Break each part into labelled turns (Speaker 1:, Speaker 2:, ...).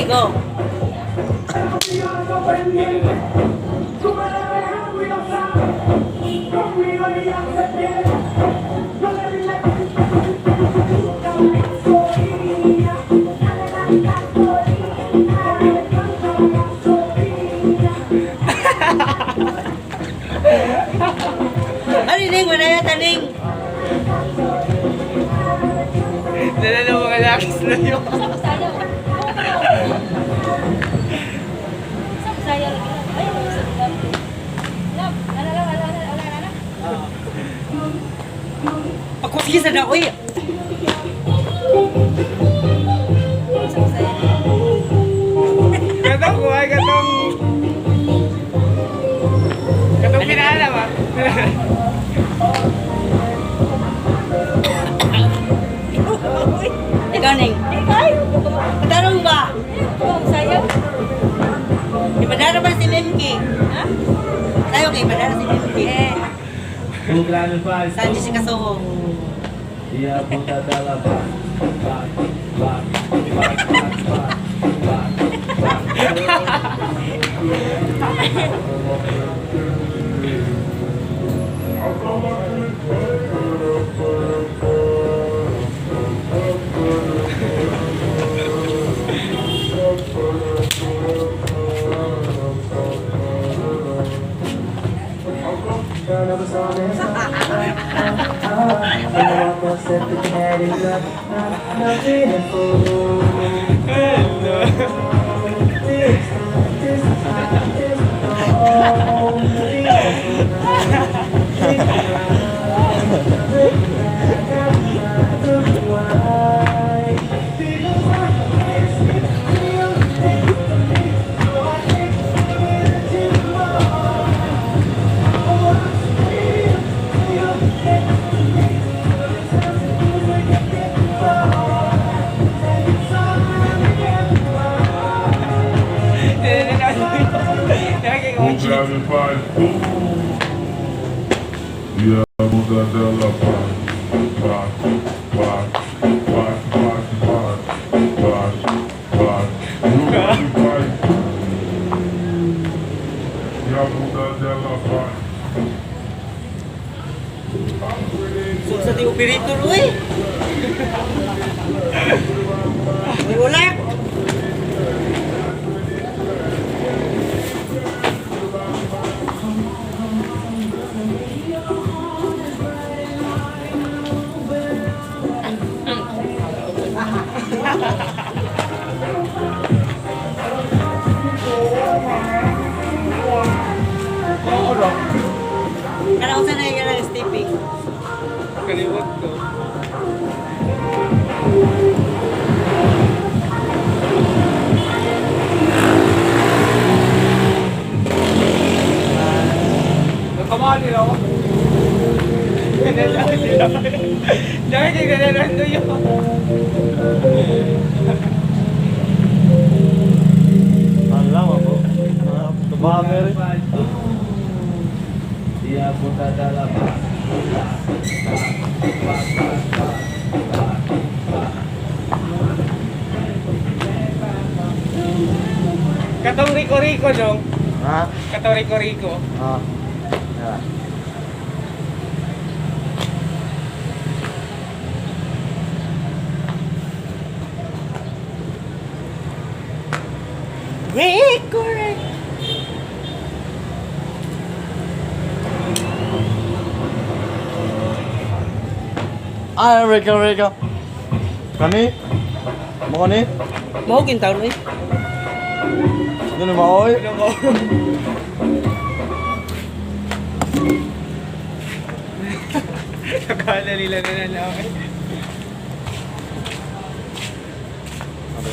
Speaker 1: Go. Ano ning wala ya taning?
Speaker 2: Nalala mga lakis na yun.
Speaker 3: Sayang lagi. Ay, love. Ala.
Speaker 1: Ako sige sa daoy.
Speaker 2: Katong kuhay, katong pinaalam ah.
Speaker 1: Ikaw ning.
Speaker 3: Ay,
Speaker 1: Patarong ba?
Speaker 3: sayang.
Speaker 1: Ipadara ba si Memki?
Speaker 3: Ha?
Speaker 1: Tayo kay ipadara si Memki.
Speaker 4: Bukan pas.
Speaker 1: Sanji si Kasuhong.
Speaker 4: Dia buta dalam bak.
Speaker 5: Bukan pas. Dia buta dalam bak. Bukan pas. Dia buta dalam bak.
Speaker 1: Sa ti operator uy. Ulak. Kana unsa na yung stepping?
Speaker 2: Kalimot ko. Nakamali lang ako. Dahil hindi ka na yun.
Speaker 4: Alam ako. Tumamer. Dia buta dalam bak.
Speaker 2: Katong Rico dong.
Speaker 4: Ha?
Speaker 2: Katong Rico.
Speaker 4: Ah. Ya.
Speaker 1: Correct.
Speaker 4: Ah, Rico. Kani? Mo ni?
Speaker 1: Mau kintaw uy.
Speaker 4: Dili maoy.
Speaker 2: Ano mo? Akala nila na nalaman.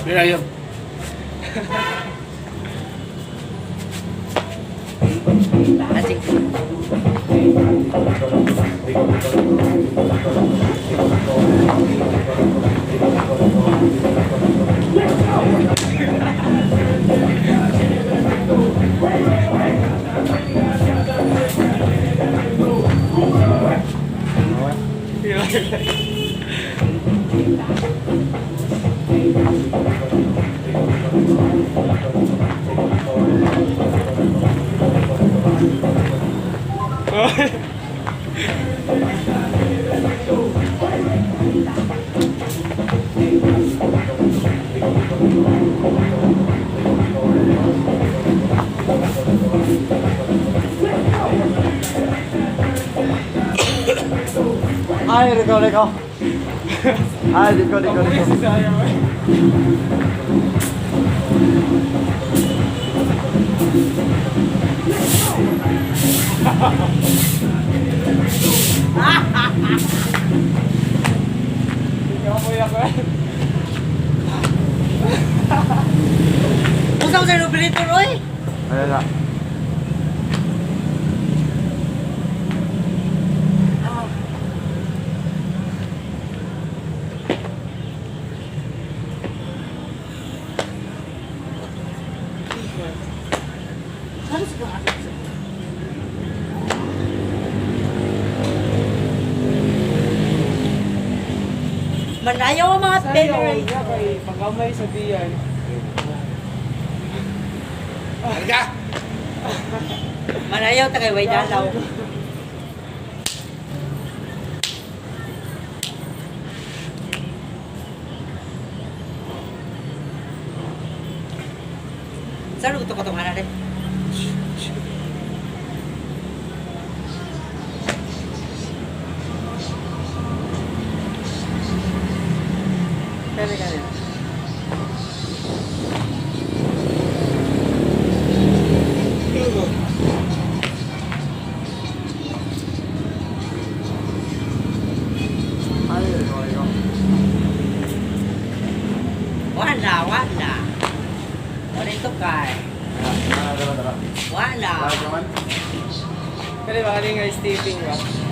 Speaker 4: Mira yun.
Speaker 1: Asik.
Speaker 2: Iya.
Speaker 4: Ay, Rico. Ay, Rico.
Speaker 2: Sayang eh. Ikaw ako.
Speaker 1: Usaw sa numerator, oy.
Speaker 4: Ayan na.
Speaker 1: Manayaw ang mga
Speaker 2: Sayang
Speaker 1: teller.
Speaker 2: nga kay pagkamay sa diyan.
Speaker 1: Manayaw ta kay way dalaw. Saan ko to mana deh? Kali.
Speaker 4: Ay, Rico.
Speaker 1: Wala. Wala ito kay.
Speaker 4: Tara.
Speaker 1: Wala.
Speaker 4: Ay, kaman.
Speaker 2: Kali ba kaling nga stepping ba?